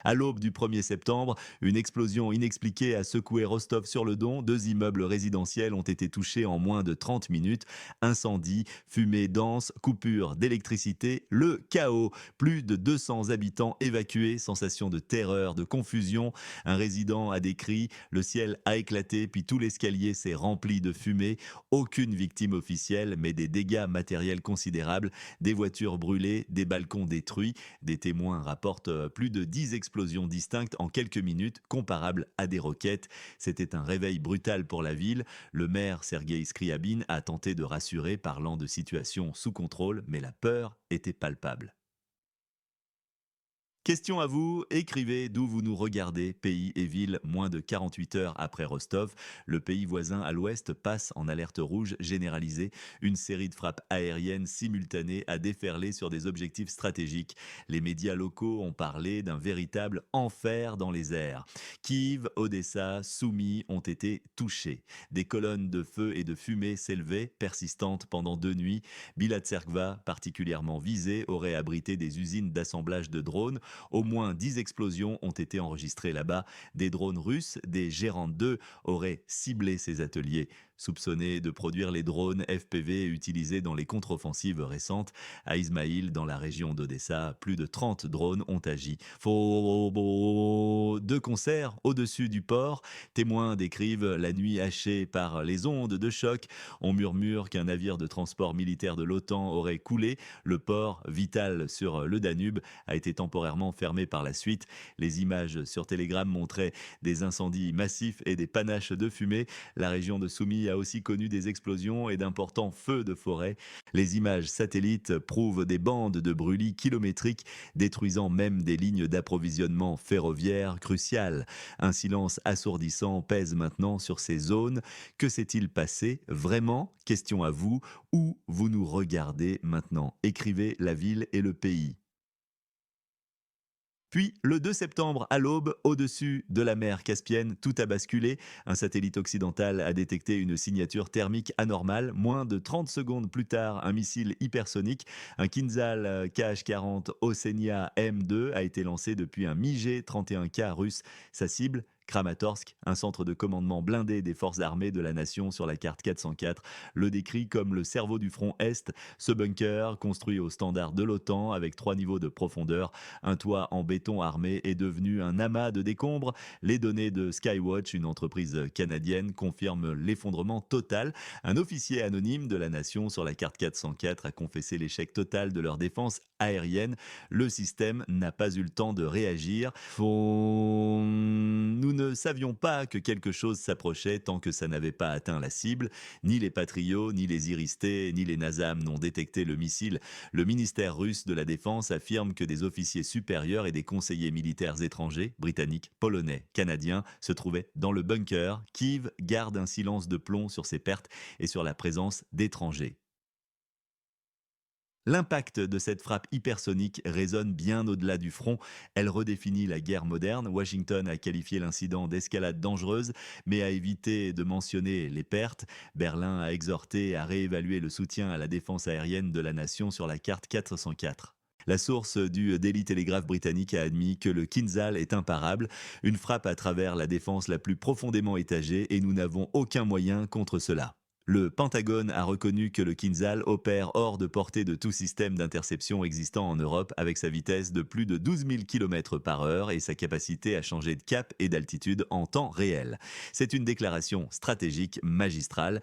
À l'aube du 1er septembre, une explosion inexpliquée a secoué Rostov-sur-le-Don. 2 immeubles résidentiels ont été touchés en moins de 30 minutes. Incendie, fumée dense, coupure d'électricité, le chaos. Plus de 200 habitants évacués, sensation de terreur, de confusion. Un résident a décrit: le ciel a éclaté, puis tout l'escalier s'est rempli de fumée. Aucune victime officielle, mais des dégâts matériels considérables. Des voitures brûlées, des balcons détruits. Des témoins rapportent plus de 10 explosions distinctes en quelques minutes, comparables à des roquettes. C'était un réveil brutal pour la ville. Le maire Sergei Scriabine a tenté de rassurer, parlant de situation sous contrôle, mais la peur était palpable. Question à vous, écrivez d'où vous nous regardez, pays et ville moins de 48 heures après Rostov. Le pays voisin à l'ouest passe en alerte rouge généralisée. Une série de frappes aériennes simultanées a déferlé sur des objectifs stratégiques. Les médias locaux ont parlé d'un véritable enfer dans les airs. Kiev, Odessa, Soumy ont été touchés. Des colonnes de feu et de fumée s'élevaient, persistantes pendant 2 nuits. Bilatserkva, particulièrement visée, aurait abrité des usines d'assemblage de drones. Au moins 10 explosions ont été enregistrées là-bas. Des drones russes, des Gérant-2, auraient ciblé ces ateliers. Soupçonnés de produire les drones FPV utilisés dans les contre-offensives récentes, à Ismaïl, dans la région d'Odessa, plus de 30 drones ont agi. De concert au-dessus du port, témoins décrivent la nuit hachée par les ondes de choc. On murmure qu'un navire de transport militaire de l'OTAN aurait coulé. Le port, vital sur le Danube, a été temporairement fermé par la suite. Les images sur Telegram montraient des incendies massifs et des panaches de fumée. La région de Soumy a aussi connu des explosions et d'importants feux de forêt. Les images satellites prouvent des bandes de brûlis kilométriques, détruisant même des lignes d'approvisionnement ferroviaire cruciales. Un silence assourdissant pèse maintenant sur ces zones. Que s'est-il passé vraiment? Question à vous. Où vous nous regardez maintenant? Écrivez la ville et le pays. Puis, le 2 septembre, à l'aube, au-dessus de la mer Caspienne, tout a basculé. Un satellite occidental a détecté une signature thermique anormale. Moins de 30 secondes plus tard, un missile hypersonique, un Kinzhal KH-40 Osenia M2, a été lancé depuis un MiG-31K russe. Sa cible, Kramatorsk, un centre de commandement blindé des forces armées de la nation sur la carte 404, le décrit comme le cerveau du front Est. Ce bunker, construit au standard de l'OTAN avec 3 niveaux de profondeur, un toit en béton armé, est devenu un amas de décombres. Les données de Skywatch, une entreprise canadienne, confirment l'effondrement total. Un officier anonyme de la nation sur la carte 404 a confessé l'échec total de leur défense aérienne. Le système n'a pas eu le temps de réagir. Nous ne savions pas que quelque chose s'approchait tant que ça n'avait pas atteint la cible. Ni les Patriots, ni les Iris-T, ni les NASAM n'ont détecté le missile. Le ministère russe de la Défense affirme que des officiers supérieurs et des conseillers militaires étrangers, britanniques, polonais, canadiens, se trouvaient dans le bunker. Kiev garde un silence de plomb sur ses pertes et sur la présence d'étrangers. L'impact de cette frappe hypersonique résonne bien au-delà du front. Elle redéfinit la guerre moderne. Washington a qualifié l'incident d'escalade dangereuse, mais a évité de mentionner les pertes. Berlin a exhorté à réévaluer le soutien à la défense aérienne de la nation sur la carte 404. La source du Daily Telegraph britannique a admis que le Kinzhal est imparable, une frappe à travers la défense la plus profondément étagée, et nous n'avons aucun moyen contre cela. Le Pentagone a reconnu que le Kinzhal opère hors de portée de tout système d'interception existant en Europe, avec sa vitesse de plus de 12 000 km par heure et sa capacité à changer de cap et d'altitude en temps réel. C'est une déclaration stratégique magistrale.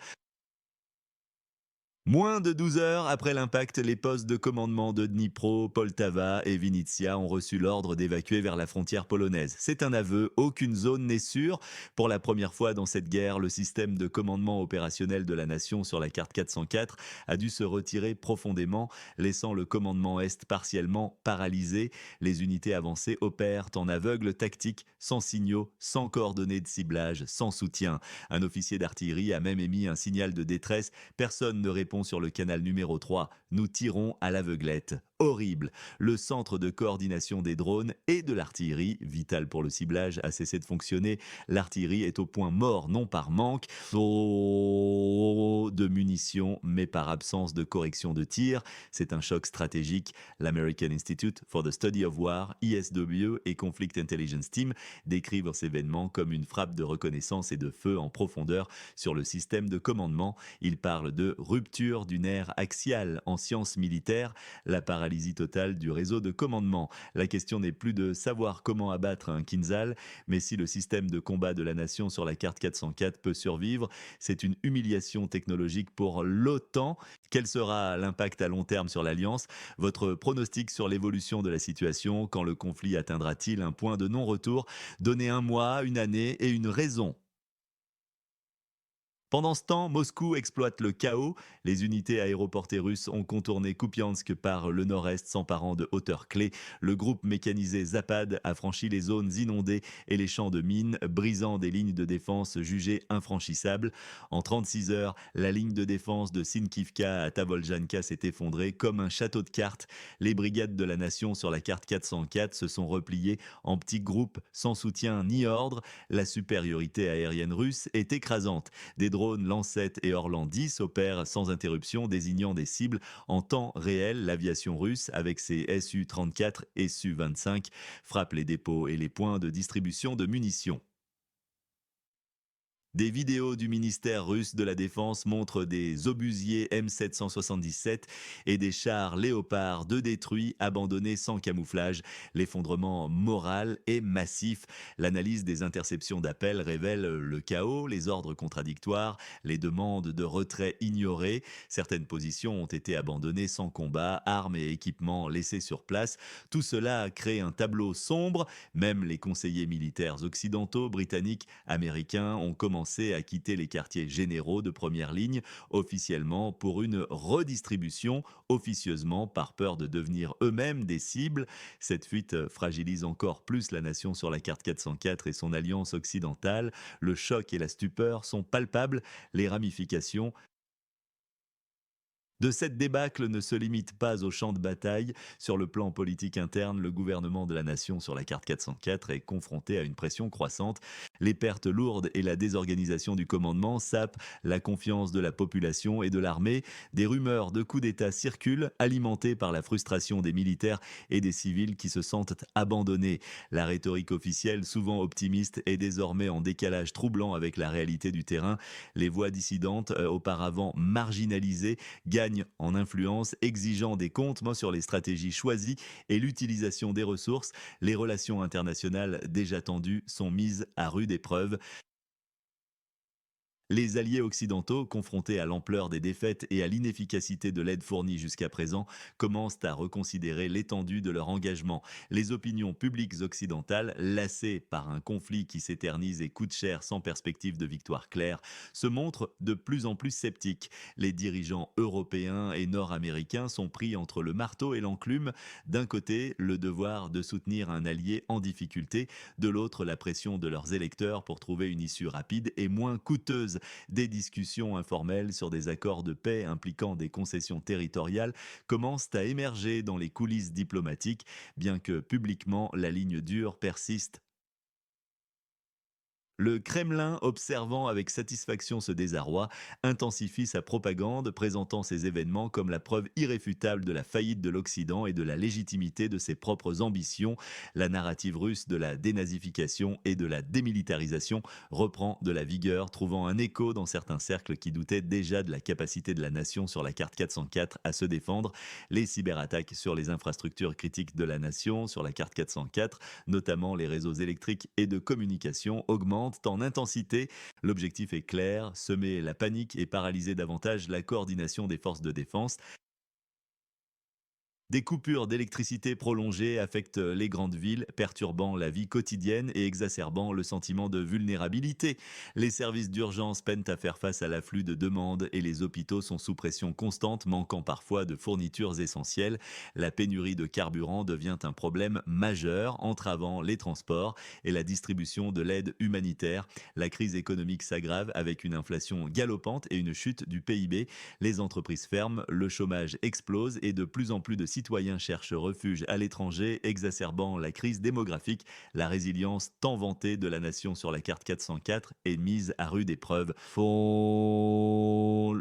Moins de 12 heures après l'impact, les postes de commandement de Dnipro, Poltava et Vinnytsia ont reçu l'ordre d'évacuer vers la frontière polonaise. C'est un aveu, aucune zone n'est sûre. Pour la première fois dans cette guerre, le système de commandement opérationnel de la nation sur la carte 404 a dû se retirer profondément, laissant le commandement Est partiellement paralysé. Les unités avancées opèrent en aveugle tactique, sans signaux, sans coordonnées de ciblage, sans soutien. Un officier d'artillerie a même émis un signal de détresse. Personne ne répond sur le canal numéro 3. Nous tirons à l'aveuglette. horrible. Le centre de coordination des drones et de l'artillerie, vital pour le ciblage, a cessé de fonctionner. L'artillerie est au point mort, non par manque de munitions, mais par absence de correction de tir. C'est un choc stratégique. L'American Institute for the Study of War, ISW, et Conflict Intelligence Team décrivent cet événement comme une frappe de reconnaissance et de feu en profondeur sur le système de commandement. Ils parlent de rupture du nerf axial en sciences militaires, la paralysie totale du réseau de commandement. La question n'est plus de savoir comment abattre un Kinzhal, mais si le système de combat de la nation sur la carte 404 peut survivre. C'est une humiliation technologique pour l'OTAN. Quel sera l'impact à long terme sur l'Alliance? Votre pronostic sur l'évolution de la situation, quand le conflit atteindra-t-il un point de non-retour? Donnez un mois, une année et une raison. Pendant ce temps, Moscou exploite le chaos. Les unités aéroportées russes ont contourné Kupiansk par le nord-est, s'emparant de hauteurs clés. Le groupe mécanisé Zapad a franchi les zones inondées et les champs de mines, brisant des lignes de défense jugées infranchissables. En 36 heures, la ligne de défense de Sinkivka à Tavoljanka s'est effondrée comme un château de cartes. Les brigades de la nation sur la carte 404 se sont repliées en petits groupes sans soutien ni ordre. La supériorité aérienne russe est écrasante. Des drones Lancet et Orlan 10 opèrent sans interruption, désignant des cibles en temps réel. L'aviation russe, avec ses Su-34 et Su-25, frappe les dépôts et les points de distribution de munitions. Des vidéos du ministère russe de la Défense montrent des obusiers M777 et des chars Léopard 2 détruits, abandonnés sans camouflage. L'effondrement moral est massif. L'analyse des interceptions d'appels révèle le chaos, les ordres contradictoires, les demandes de retrait ignorées. Certaines positions ont été abandonnées sans combat, armes et équipements laissés sur place. Tout cela crée un tableau sombre. Même les conseillers militaires occidentaux, britanniques, américains ont commencé à quitter les quartiers généraux de première ligne, officiellement pour une redistribution, officieusement par peur de devenir eux-mêmes des cibles. Cette fuite fragilise encore plus la nation sur la carte 404 et son alliance occidentale. Le choc et la stupeur sont palpables. Les ramifications de cette débâcle ne se limite pas au champ de bataille. Sur le plan politique interne, le gouvernement de la nation sur la carte 404 est confronté à une pression croissante. Les pertes lourdes et la désorganisation du commandement sapent la confiance de la population et de l'armée. Des rumeurs de coups d'État circulent, alimentées par la frustration des militaires et des civils qui se sentent abandonnés. La rhétorique officielle, souvent optimiste, est désormais en décalage troublant avec la réalité du terrain. Les voix dissidentes, auparavant marginalisées, gagnent en influence, exigeant des comptes sur les stratégies choisies et l'utilisation des ressources. Les relations internationales déjà tendues sont mises à rude épreuve. Les alliés occidentaux, confrontés à l'ampleur des défaites et à l'inefficacité de l'aide fournie jusqu'à présent, commencent à reconsidérer l'étendue de leur engagement. Les opinions publiques occidentales, lassées par un conflit qui s'éternise et coûte cher sans perspective de victoire claire, se montrent de plus en plus sceptiques. Les dirigeants européens et nord-américains sont pris entre le marteau et l'enclume. D'un côté, le devoir de soutenir un allié en difficulté, de l'autre, la pression de leurs électeurs pour trouver une issue rapide et moins coûteuse. Des discussions informelles sur des accords de paix impliquant des concessions territoriales commencent à émerger dans les coulisses diplomatiques, bien que publiquement la ligne dure persiste. Le Kremlin, observant avec satisfaction ce désarroi, intensifie sa propagande, présentant ces événements comme la preuve irréfutable de la faillite de l'Occident et de la légitimité de ses propres ambitions. La narrative russe de la dénazification et de la démilitarisation reprend de la vigueur, trouvant un écho dans certains cercles qui doutaient déjà de la capacité de la nation sur la carte 404 à se défendre. Les cyberattaques sur les infrastructures critiques de la nation sur la carte 404, notamment les réseaux électriques et de communication, augmentent en intensité. L'objectif est clair, semer la panique et paralyser davantage la coordination des forces de défense. Des coupures d'électricité prolongées affectent les grandes villes, perturbant la vie quotidienne et exacerbant le sentiment de vulnérabilité. Les services d'urgence peinent à faire face à l'afflux de demandes et les hôpitaux sont sous pression constante, manquant parfois de fournitures essentielles. La pénurie de carburant devient un problème majeur, entravant les transports et la distribution de l'aide humanitaire. La crise économique s'aggrave avec une inflation galopante et une chute du PIB. Les entreprises ferment, le chômage explose et de plus en plus de citoyens cherchent refuge à l'étranger, exacerbant la crise démographique. La résilience tant vantée de la nation sur la carte 404 est mise à rude épreuve.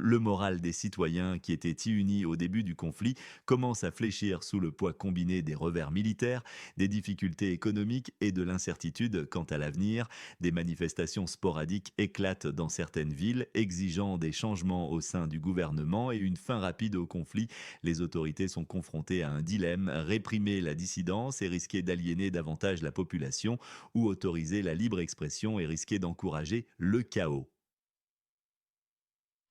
Le moral des citoyens qui étaient unis au début du conflit commence à fléchir sous le poids combiné des revers militaires, des difficultés économiques et de l'incertitude quant à l'avenir. Des manifestations sporadiques éclatent dans certaines villes, exigeant des changements au sein du gouvernement et une fin rapide au conflit. Les autorités sont confrontées à un dilemme: réprimer la dissidence et risquer d'aliéner davantage la population, ou autoriser la libre expression et risquer d'encourager le chaos.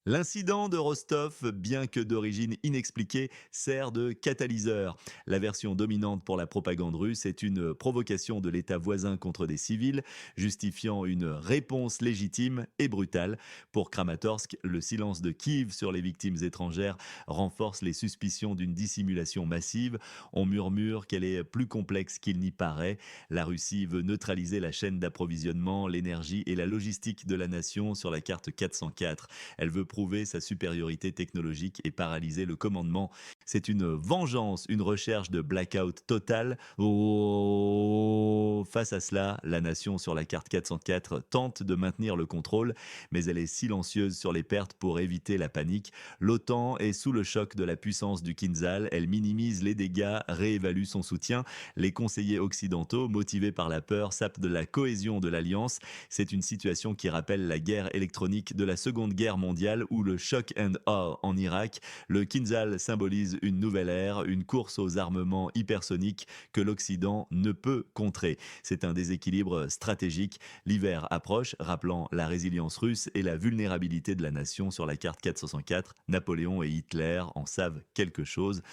L'incident de Rostov, bien que d'origine inexpliquée, sert de catalyseur. La version dominante pour la propagande russe est une provocation de l'État voisin contre des civils, justifiant une réponse légitime et brutale. Pour Kramatorsk, le silence de Kiev sur les victimes étrangères renforce les suspicions d'une dissimulation massive. On murmure qu'elle est plus complexe qu'il n'y paraît. La Russie veut neutraliser la chaîne d'approvisionnement, l'énergie et la logistique de la nation sur la carte 404. Elle veut prouver sa supériorité technologique et paralyser le commandement. C'est une vengeance, une recherche de blackout total. Oh, face à cela, la nation sur la carte 404 tente de maintenir le contrôle, mais elle est silencieuse sur les pertes pour éviter la panique. L'OTAN est sous le choc de la puissance du Kinzhal, elle minimise les dégâts, réévalue son soutien. Les conseillers occidentaux, motivés par la peur, sapent de la cohésion de l'Alliance. C'est une situation qui rappelle la guerre électronique de la Seconde Guerre mondiale ou le shock and awe en Irak. Le Kinzhal symbolise une nouvelle ère, une course aux armements hypersoniques que l'Occident ne peut contrer. C'est un déséquilibre stratégique. L'hiver approche, rappelant la résilience russe et la vulnérabilité de la nation sur la carte 464. Napoléon et Hitler en savent quelque chose.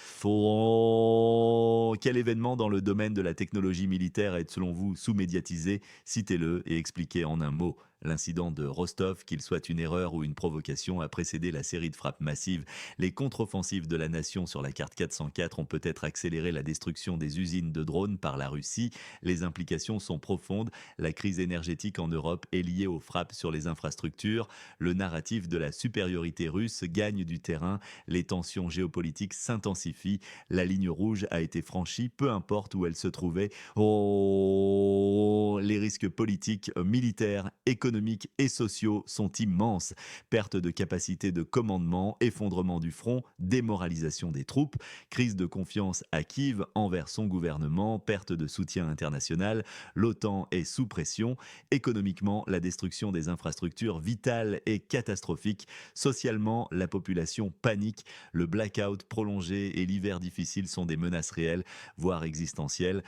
Quel événement dans le domaine de la technologie militaire est selon vous sous-médiatisé? Citez-le et expliquez en un mot. L'incident de Rostov, qu'il soit une erreur ou une provocation, a précédé la série de frappes massives. Les contre-offensives de la nation sur la carte 404 ont peut-être accéléré la destruction des usines de drones par la Russie. Les implications sont profondes. La crise énergétique en Europe est liée aux frappes sur les infrastructures. Le narratif de la supériorité russe gagne du terrain. Les tensions géopolitiques s'intensifient. La ligne rouge a été franchie, peu importe où elle se trouvait. Oh, les risques politiques, militaires, économiques et sociaux sont immenses. Perte de capacité de commandement, effondrement du front, démoralisation des troupes, crise de confiance à Kiev envers son gouvernement, perte de soutien international. L'OTAN est sous pression. Économiquement, la destruction des infrastructures vitales est catastrophique. Socialement, la population panique. Le blackout prolongé et l'hiver difficile sont des menaces réelles, voire existentielles.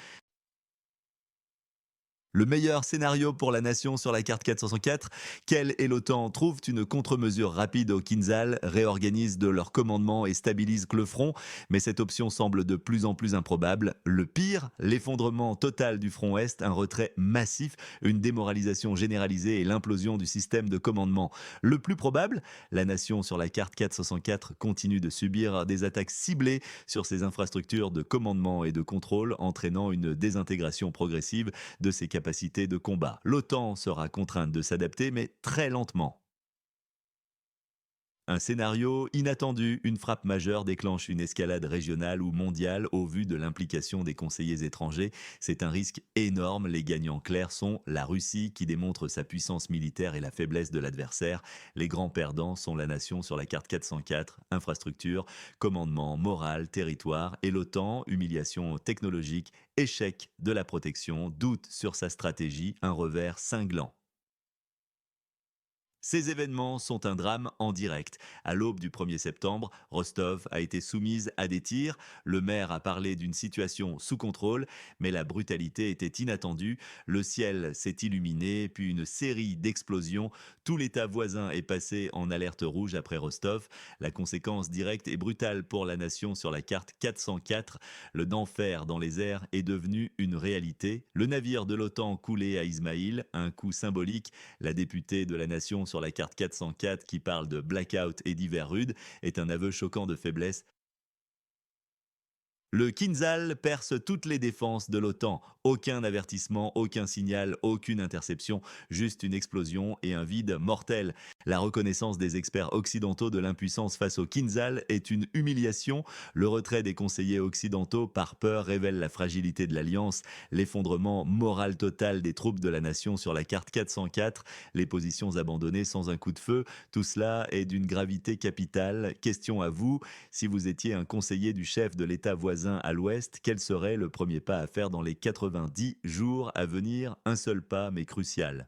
Le meilleur scénario pour la nation sur la carte 404, qu'elle et l'OTAN trouvent une contre-mesure rapide au Kinzhal, réorganisent de leur commandement et stabilisent le front, mais cette option semble de plus en plus improbable. Le pire, l'effondrement total du front Est, un retrait massif, une démoralisation généralisée et l'implosion du système de commandement. Le plus probable, la nation sur la carte 404 continue de subir des attaques ciblées sur ses infrastructures de commandement et de contrôle, entraînant une désintégration progressive de ses capacités de combat. L'OTAN sera contrainte de s'adapter, mais très lentement. Un scénario inattendu, une frappe majeure déclenche une escalade régionale ou mondiale au vu de l'implication des conseillers étrangers. C'est un risque énorme. Les gagnants clairs sont la Russie qui démontre sa puissance militaire et la faiblesse de l'adversaire. Les grands perdants sont la nation sur la carte 404, infrastructure, commandement, morale, territoire, et l'OTAN, humiliation technologique, échec de la protection, doute sur sa stratégie, un revers cinglant. Ces événements sont un drame en direct. À l'aube du 1er septembre, Rostov a été soumise à des tirs. Le maire a parlé d'une situation sous contrôle, mais la brutalité était inattendue. Le ciel s'est illuminé, puis une série d'explosions. Tout l'État voisin est passé en alerte rouge après Rostov. La conséquence directe et brutale pour la nation sur la carte 404. Le d'enfer dans les airs est devenu une réalité. Le navire de l'OTAN coulé à Ismaïl, un coup symbolique. La députée de la nation sur la carte 404 qui parle de blackout et d'hiver rude est un aveu choquant de faiblesse. Le Kinzhal perce toutes les défenses de l'OTAN. Aucun avertissement, aucun signal, aucune interception, juste une explosion et un vide mortel. La reconnaissance des experts occidentaux de l'impuissance face au Kinzhal est une humiliation. Le retrait des conseillers occidentaux par peur révèle la fragilité de l'alliance, l'effondrement moral total des troupes de la nation sur la carte 404, les positions abandonnées sans un coup de feu. Tout cela est d'une gravité capitale. Question à vous, si vous étiez un conseiller du chef de l'État voisin à l'ouest, quel serait le premier pas à faire dans les 90 jours à venir? Un seul pas, mais crucial.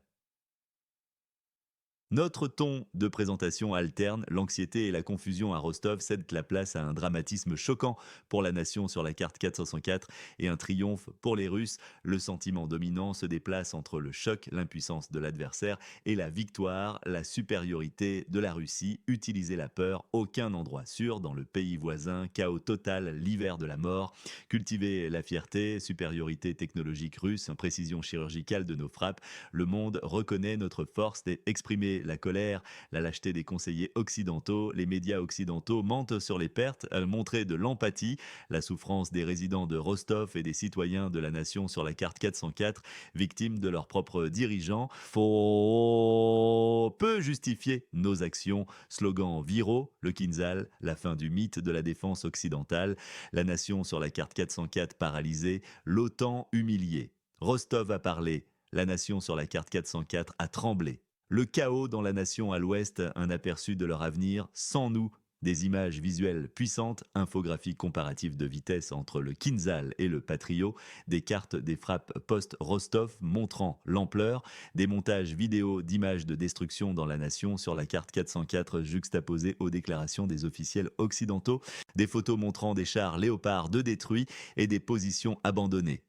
Notre ton de présentation alterne, l'anxiété et la confusion à Rostov cèdent la place à un dramatisme choquant pour la nation sur la carte 404 et un triomphe pour les Russes. Le sentiment dominant se déplace entre le choc, l'impuissance de l'adversaire et la victoire, la supériorité de la Russie. Utiliser la peur, aucun endroit sûr dans le pays voisin, chaos total, l'hiver de la mort. Cultiver la fierté, supériorité technologique russe, précision chirurgicale de nos frappes. Le monde reconnaît notre force et exprimer la colère, la lâcheté des conseillers occidentaux. Les médias occidentaux mentent sur les pertes, montrer de l'empathie, la souffrance des résidents de Rostov et des citoyens de la nation sur la carte 404, victimes de leurs propres dirigeants. Faut peu justifier nos actions. Slogan viraux, le Kinzhal, la fin du mythe de la défense occidentale, la nation sur la carte 404 paralysée, l'OTAN humiliée. Rostov a parlé, la nation sur la carte 404 a tremblé. Le chaos dans la nation à l'ouest, un aperçu de leur avenir sans nous. Des images visuelles puissantes, infographies comparatives de vitesse entre le Kinzhal et le Patrio, des cartes des frappes post-Rostov montrant l'ampleur, des montages vidéo d'images de destruction dans la nation sur la carte 404 juxtaposées aux déclarations des officiels occidentaux, des photos montrant des chars Léopard 2 détruits et des positions abandonnées.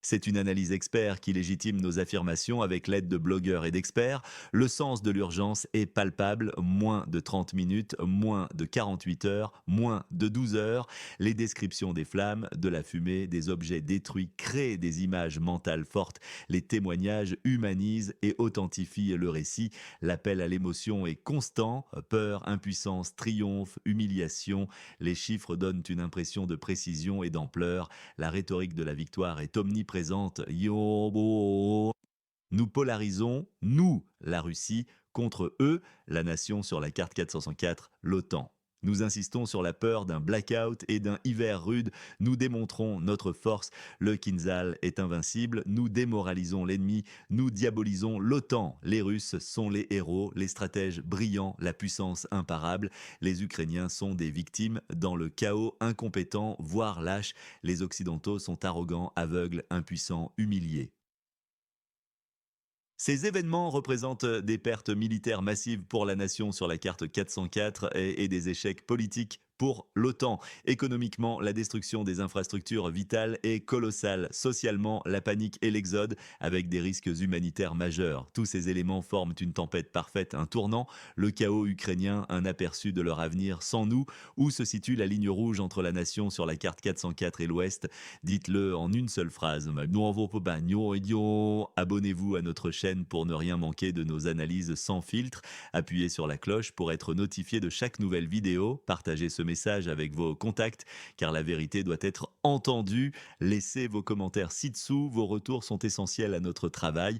C'est une analyse expert qui légitime nos affirmations avec l'aide de blogueurs et d'experts. Le sens de l'urgence est palpable, moins de 30 minutes, moins de 48 heures, moins de 12 heures. Les descriptions des flammes, de la fumée, des objets détruits créent des images mentales fortes. Les témoignages humanisent et authentifient le récit. L'appel à l'émotion est constant, peur, impuissance, triomphe, humiliation. Les chiffres donnent une impression de précision et d'ampleur. La rhétorique de la victoire est omniprésente. Yobo. Nous polarisons, nous, la Russie, contre eux, la nation sur la carte 404, l'OTAN. Nous insistons sur la peur d'un blackout et d'un hiver rude. Nous démontrons notre force. Le Kinzhal est invincible. Nous démoralisons l'ennemi. Nous diabolisons l'OTAN. Les Russes sont les héros, les stratèges brillants, la puissance imparable. Les Ukrainiens sont des victimes dans le chaos, incompétents, voire lâches. Les Occidentaux sont arrogants, aveugles, impuissants, humiliés. Ces événements représentent des pertes militaires massives pour la nation sur la carte 404 et des échecs politiques pour l'OTAN. Économiquement, la destruction des infrastructures vitales est colossale. Socialement, la panique et l'exode, avec des risques humanitaires majeurs. Tous ces éléments forment une tempête parfaite, un tournant, le chaos ukrainien, un aperçu de leur avenir sans nous. Où se situe la ligne rouge entre la nation sur la carte 404 et l'Ouest? Dites-le en une seule phrase. Abonnez-vous à notre chaîne pour ne rien manquer de nos analyses sans filtre. Appuyez sur la cloche pour être notifié de chaque nouvelle vidéo. Partagez ce message avec vos contacts car la vérité doit être entendue. Laissez vos commentaires ci-dessous. Vos retours sont essentiels à notre travail.